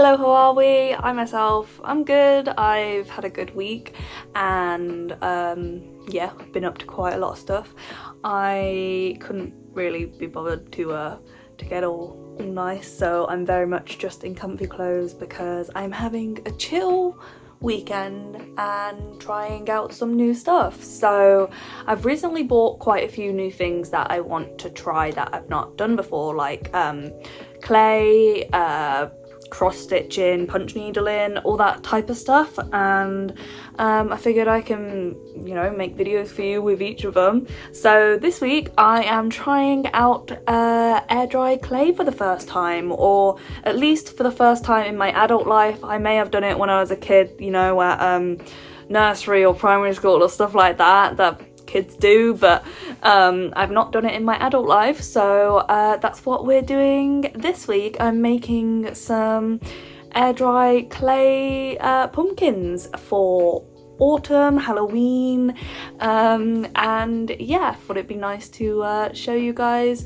Hello, how are we? I'm good. I've had a good week and yeah, I've been up to quite a lot of stuff. I couldn't really be bothered to get all nice, so I'm very much just in comfy clothes because I'm having a chill weekend and trying out some new stuff. So I've recently bought quite a few new things that I want to try that I've not done before, like clay, cross stitching, punch needling, all that type of stuff, and I figured I can, you know, make videos for you with each of them. So this week I am trying out air dry clay for the first time, or at least for the first time in my adult life. I may have done it when I was a kid, you know, at nursery or primary school or stuff like that kids do, but I've not done it in my adult life, so that's what we're doing this week. I'm making some air dry clay pumpkins for autumn, Halloween, and yeah, thought it'd be nice to show you guys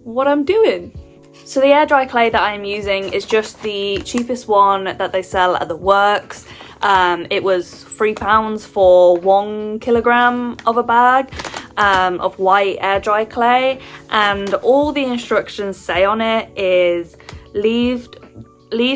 what I'm doing. So the air dry clay that I'm using is just the cheapest one that they sell at the works. It was £3 for 1 kilogram of a bag of white air dry clay, and all the instructions say on it is leave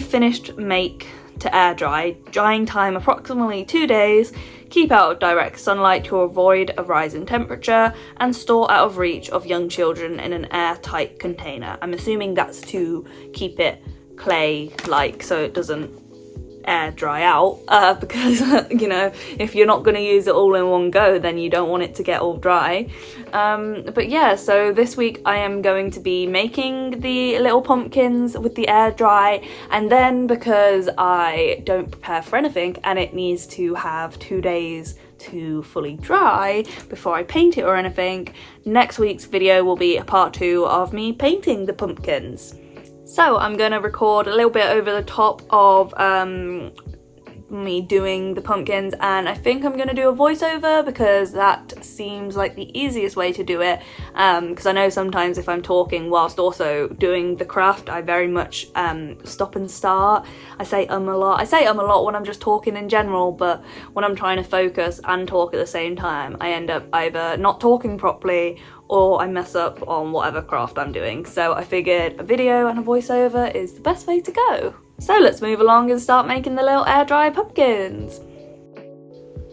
finished make to air dry, drying time approximately 2 days, keep out of direct sunlight to avoid a rise in temperature, and store out of reach of young children in an airtight container. I'm assuming that's to keep it clay-like so it doesn't air dry out, because you know, if you're not going to use it all in one go, then you don't want it to get all dry. But yeah, so this week I am going to be making the little pumpkins with the air dry, and then because I don't prepare for anything and it needs to have 2 days to fully dry before I paint it or anything, next week's video will be a part 2 of me painting the pumpkins. So I'm going to record a little bit over the top of me doing the pumpkins, and I think I'm going to do a voiceover because that seems like the easiest way to do it, because I know sometimes if I'm talking whilst also doing the craft, I very much stop and start. I say a lot. I say a lot when I'm just talking in general, but when I'm trying to focus and talk at the same time, I end up either not talking properly or I mess up on whatever craft I'm doing. So I figured a video and a voiceover is the best way to go. So let's move along and start making the little air dry pumpkins.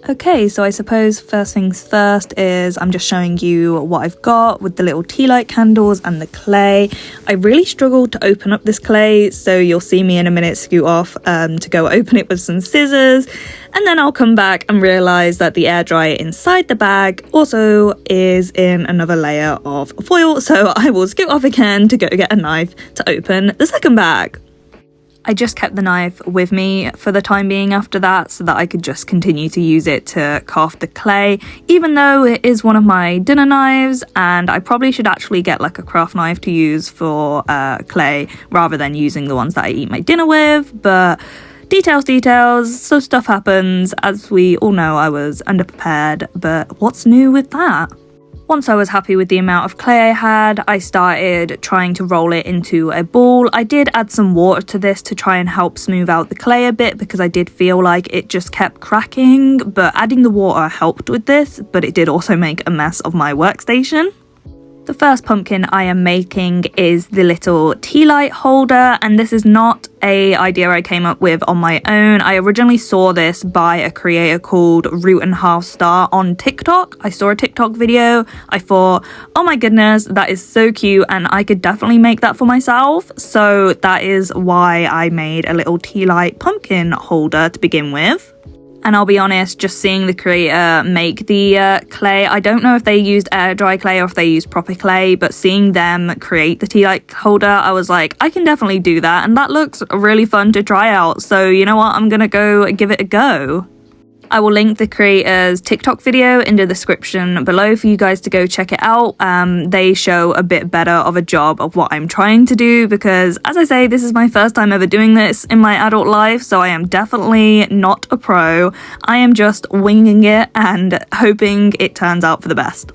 Okay, so I suppose first things first is I'm just showing you what I've got with the little tea light candles and the clay. I really struggled to open up this clay, so you'll see me in a minute scoot off to go open it with some scissors, and then I'll come back and realise that the air dryer inside the bag also is in another layer of foil, so I will scoot off again to go get a knife to open the second bag. I just kept the knife with me for the time being after that so that I could just continue to use it to carve the clay, even though it is one of my dinner knives, and I probably should actually get like a craft knife to use for clay rather than using the ones that I eat my dinner with, but details, so stuff happens. As we all know, I was underprepared, but what's new with that? Once I was happy with the amount of clay I had, I started trying to roll it into a ball. I did add some water to this to try and help smooth out the clay a bit because I did feel like it just kept cracking, but adding the water helped with this, but it did also make a mess of my workstation. The first pumpkin I am making is the little tea light holder, and this is not an idea I came up with on my own. I originally saw this by a creator called Root and Half Star on TikTok. I saw a TikTok video. I thought, oh my goodness, that is so cute and I could definitely make that for myself. So that is why I made a little tea light pumpkin holder to begin with. And I'll be honest, just seeing the creator make the clay, I don't know if they used air dry clay or if they used proper clay, but seeing them create the tea light holder, I was like, I can definitely do that, and that looks really fun to try out. So you know what, I'm gonna go give it a go. I will link the creator's TikTok video in the description below for you guys to go check it out. They show a bit better of a job of what I'm trying to do because, as I say, this is my first time ever doing this in my adult life, so I am definitely not a pro. I am just winging it and hoping it turns out for the best.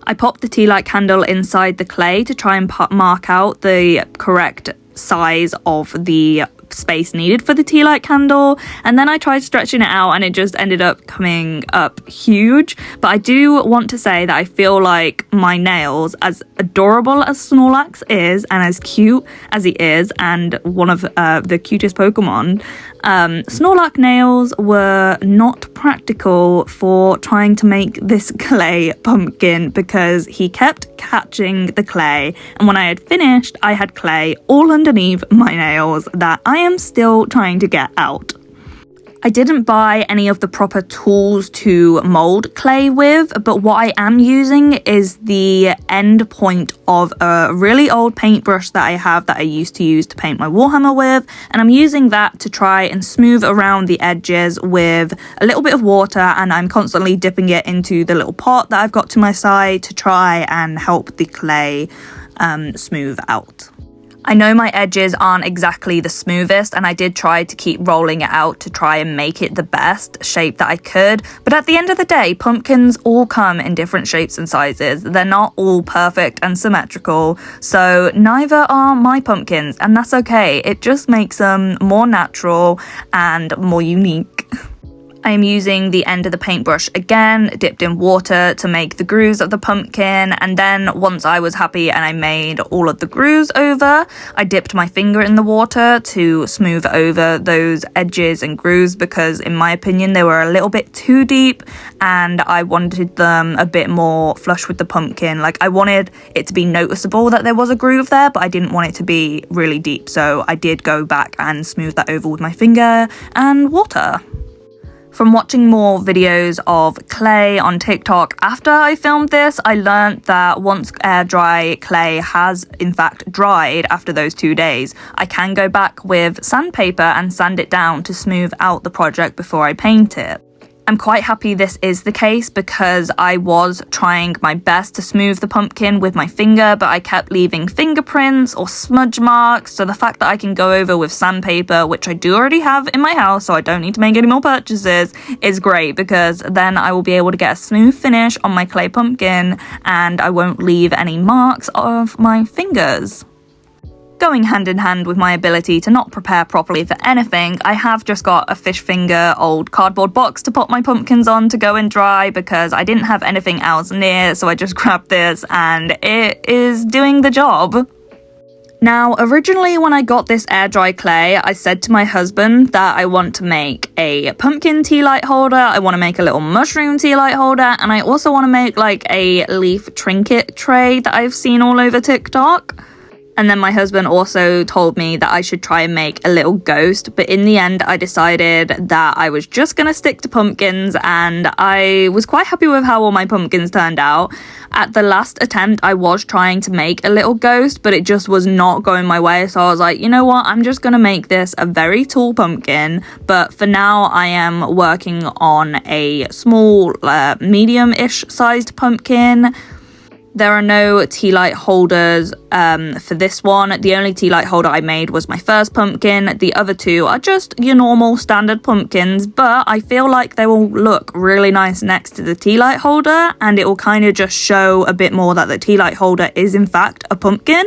I popped the tea light candle inside the clay to try and mark out the correct size of the space needed for the tea light candle, and then I tried stretching it out and it just ended up coming up huge. But I do want to say that I feel like my nails, as adorable as Snorlax is and as cute as he is, and one of the cutest Pokemon, Snorlax nails were not practical for trying to make this clay pumpkin, because he kept catching the clay, and when I had finished I had clay all underneath my nails that I am still trying to get out. I didn't buy any of the proper tools to mold clay with, but what I am using is the end point of a really old paintbrush that I have that I used to use to paint my Warhammer with, and I'm using that to try and smooth around the edges with a little bit of water, and I'm constantly dipping it into the little pot that I've got to my side to try and help the clay smooth out. I know my edges aren't exactly the smoothest, and I did try to keep rolling it out to try and make it the best shape that I could, but at the end of the day, pumpkins all come in different shapes and sizes. They're not all perfect and symmetrical, so neither are my pumpkins, and that's okay. It just makes them more natural and more unique. I am using the end of the paintbrush again, dipped in water to make the grooves of the pumpkin, and then once I was happy and I made all of the grooves over, I dipped my finger in the water to smooth over those edges and grooves, because in my opinion they were a little bit too deep and I wanted them a bit more flush with the pumpkin. Like, I wanted it to be noticeable that there was a groove there, but I didn't want it to be really deep, so I did go back and smooth that over with my finger and water. From watching more videos of clay on TikTok after I filmed this, I learned that once air dry clay has in fact dried after those 2 days, I can go back with sandpaper and sand it down to smooth out the project before I paint it. I'm quite happy this is the case, because I was trying my best to smooth the pumpkin with my finger, but I kept leaving fingerprints or smudge marks, so the fact that I can go over with sandpaper, which I do already have in my house so I don't need to make any more purchases, is great, because then I will be able to get a smooth finish on my clay pumpkin and I won't leave any marks of my fingers. Going hand in hand with my ability to not prepare properly for anything, I have just got a fish finger old cardboard box to put my pumpkins on to go and dry, because I didn't have anything else near, so I just grabbed this and it is doing the job. Now, originally when I got this air dry clay, I said to my husband that I want to make a pumpkin tea light holder, I want to make a little mushroom tea light holder, and I also want to make like a leaf trinket tray that I've seen all over TikTok. And then my husband also told me that I should try and make a little ghost, but in the end I decided that I was just gonna stick to pumpkins, and I was quite happy with how all my pumpkins turned out. At the last attempt I was trying to make a little ghost, but it just was not going my way, so I was like, you know what, I'm just gonna make this a very tall pumpkin, but for now I am working on a small, medium-ish sized pumpkin. There are no tea light holders for this one. The only tea light holder I made was my first pumpkin. The other two are just your normal standard pumpkins, but I feel like they will look really nice next to the tea light holder, and it will kind of just show a bit more that the tea light holder is in fact a pumpkin.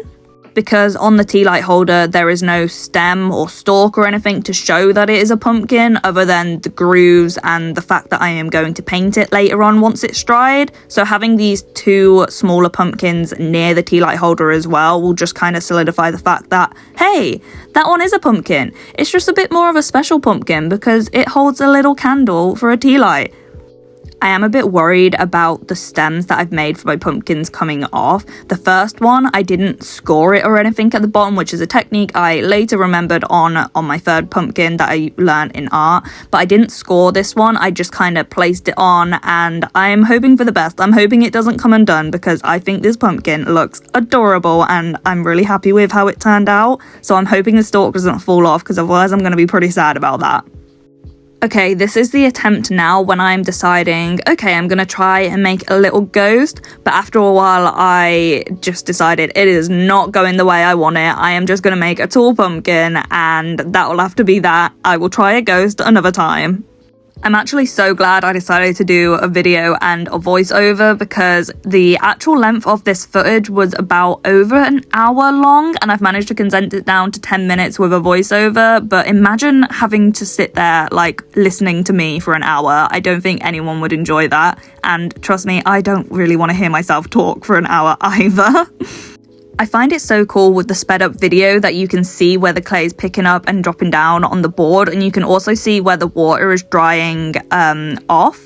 Because on the tea light holder there is no stem or stalk or anything to show that it is a pumpkin, other than the grooves and the fact that I am going to paint it later on once it's dried. So having these two smaller pumpkins near the tea light holder as well will just kind of solidify the fact that, hey, that one is a pumpkin. It's just a bit more of a special pumpkin because it holds a little candle for a tea light. I am a bit worried about the stems that I've made for my pumpkins coming off. The first one, I didn't score it or anything at the bottom, which is a technique I later remembered on my third pumpkin that I learned in art. But I didn't score this one, I just kind of placed it on, and I'm hoping for the best. I'm hoping it doesn't come undone, because I think this pumpkin looks adorable and I'm really happy with how it turned out. So I'm hoping the stalk doesn't fall off, because otherwise I'm going to be pretty sad about that. Okay, this is the attempt now when I'm deciding, okay, I'm gonna try and make a little ghost, but after a while I just decided it is not going the way I want it. I am just gonna make a tall pumpkin, and that will have to be that. I will try a ghost another time. I'm actually so glad I decided to do a video and a voiceover because the actual length of this footage was about over an hour long, and I've managed to condense it down to 10 minutes with a voiceover. But imagine having to sit there like listening to me for an hour. I don't think anyone would enjoy that, and trust me, I don't really want to hear myself talk for an hour either. I find it so cool with the sped up video that you can see where the clay is picking up and dropping down on the board, and you can also see where the water is drying off.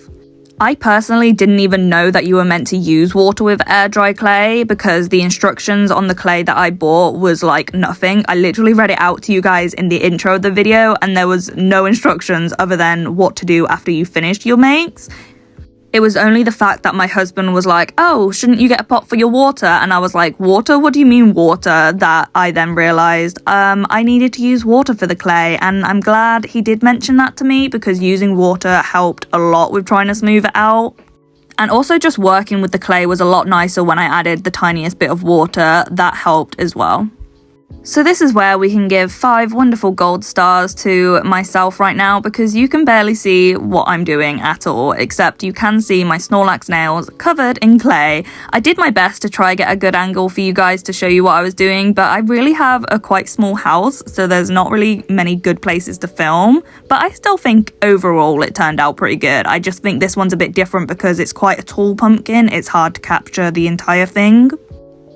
I personally didn't even know that you were meant to use water with air dry clay because the instructions on the clay that I bought was like nothing. I literally read it out to you guys in the intro of the video and there was no instructions other than what to do after you finished your makes. It was only the fact that my husband was like, oh, shouldn't you get a pot for your water? And I was like, water? What do you mean water? That I then realised I needed to use water for the clay. And I'm glad he did mention that to me because using water helped a lot with trying to smooth it out. And also just working with the clay was a lot nicer when I added the tiniest bit of water. That helped as well. So this is where we can give 5 wonderful gold stars to myself right now because you can barely see what I'm doing at all, except you can see my Snorlax nails covered in clay. I did my best to try get a good angle for you guys to show you what I was doing, but I really have a quite small house, so there's not really many good places to film, but I still think overall it turned out pretty good. I just think this one's a bit different because it's quite a tall pumpkin. It's hard to capture the entire thing.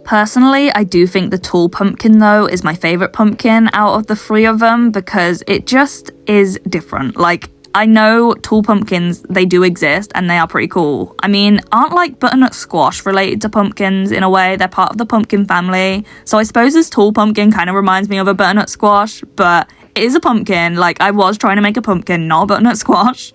Personally, I do think the tall pumpkin though is my favourite pumpkin out of the 3 of them because it just is different. Like, I know tall pumpkins, they do exist and they are pretty cool. I mean, aren't like butternut squash related to pumpkins in a way? They're part of the pumpkin family. So I suppose this tall pumpkin kind of reminds me of a butternut squash, but it is a pumpkin. Like, I was trying to make a pumpkin, not a butternut squash.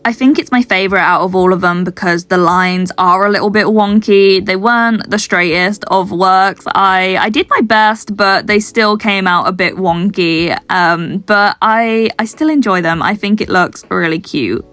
I think it's my favourite out of all of them because the lines are a little bit wonky. They weren't the straightest of works. I did my best, but they still came out a bit wonky. But I still enjoy them. I think it looks really cute.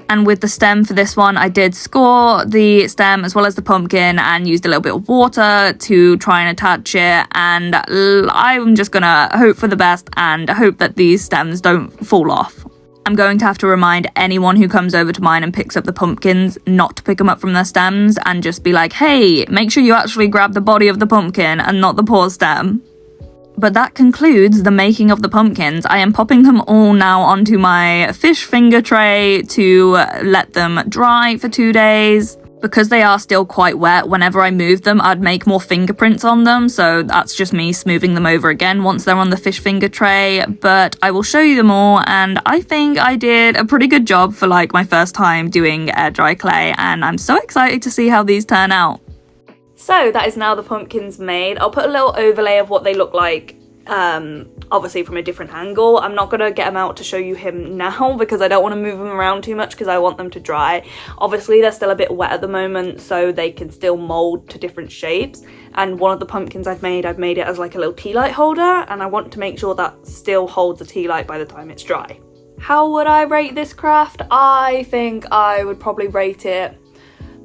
And with the stem for this one, I did score the stem as well as the pumpkin and used a little bit of water to try and attach it. And I'm just gonna hope for the best and hope that these stems don't fall off. I'm going to have to remind anyone who comes over to mine and picks up the pumpkins not to pick them up from their stems and just be like, hey, make sure you actually grab the body of the pumpkin and not the poor stem. But that concludes the making of the pumpkins. I am popping them all now onto my fish finger tray to let them dry for 2 days. Because they are still quite wet, whenever I move them, I'd make more fingerprints on them, so that's just me smoothing them over again once they're on the fish finger tray, but I will show you them all, and I think I did a pretty good job for like my first time doing air dry clay, and I'm so excited to see how these turn out. So that is now the pumpkins made. I'll put a little overlay of what they look like obviously from a different angle. I'm not gonna get him out to show you him now because I don't want to move them around too much because I want them to dry. Obviously they're still a bit wet at the moment so they can still mold to different shapes, and one of the pumpkins I've made it as like a little tea light holder, and I want to make sure that still holds a tea light by the time it's dry. How would I rate this craft? I think I would probably rate it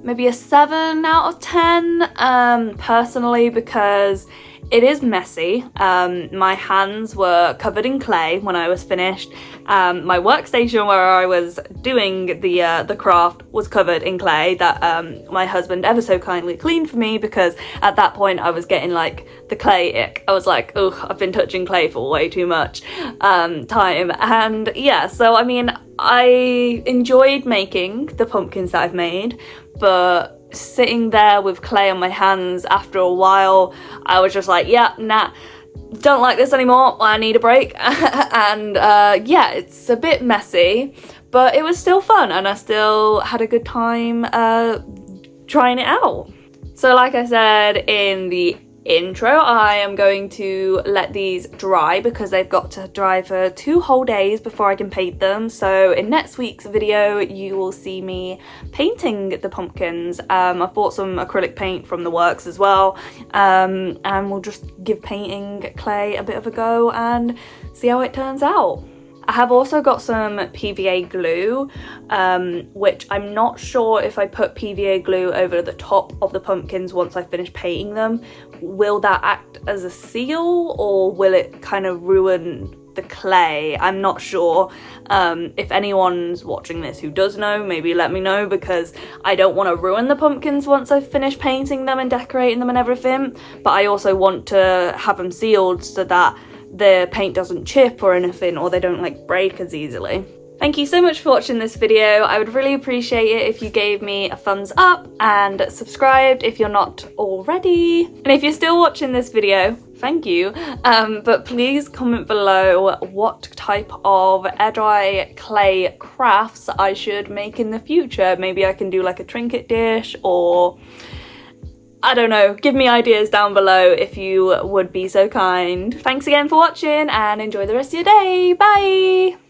maybe a 7 out of 10 personally, because it is messy. My hands were covered in clay when I was finished. My workstation where I was doing the craft was covered in clay that my husband ever so kindly cleaned for me, because at that point I was getting like the clay ick. I was like, ugh, I've been touching clay for way too much time. And yeah, so I mean, I enjoyed making the pumpkins that I've made, but sitting there with clay on my hands after a while, I was just like, yeah, nah, don't like this anymore, I need a break. And yeah, it's a bit messy, but it was still fun and I still had a good time trying it out. So like I said in the intro, I am going to let these dry because they've got to dry for 2 whole days before I can paint them. So in next week's video you will see me painting the pumpkins. I've bought some acrylic paint from the works as well, and we'll just give painting clay a bit of a go and see how it turns out. I have also got some PVA glue, which I'm not sure if I put PVA glue over the top of the pumpkins once I finish painting them. Will that act as a seal, or will it kind of ruin the clay. I'm not sure. If anyone's watching this who does know, maybe let me know, because I don't want to ruin the pumpkins once I've finished painting them and decorating them and everything, but I also want to have them sealed so that the paint doesn't chip or anything, or they don't like break as easily. Thank you so much for watching this video. I would really appreciate it if you gave me a thumbs up and subscribed if you're not already. And if you're still watching this video, thank you. But please comment below what type of air dry clay crafts I should make in the future. Maybe I can do like a trinket dish, or I don't know, give me ideas down below if you would be so kind. Thanks again for watching and enjoy the rest of your day. Bye!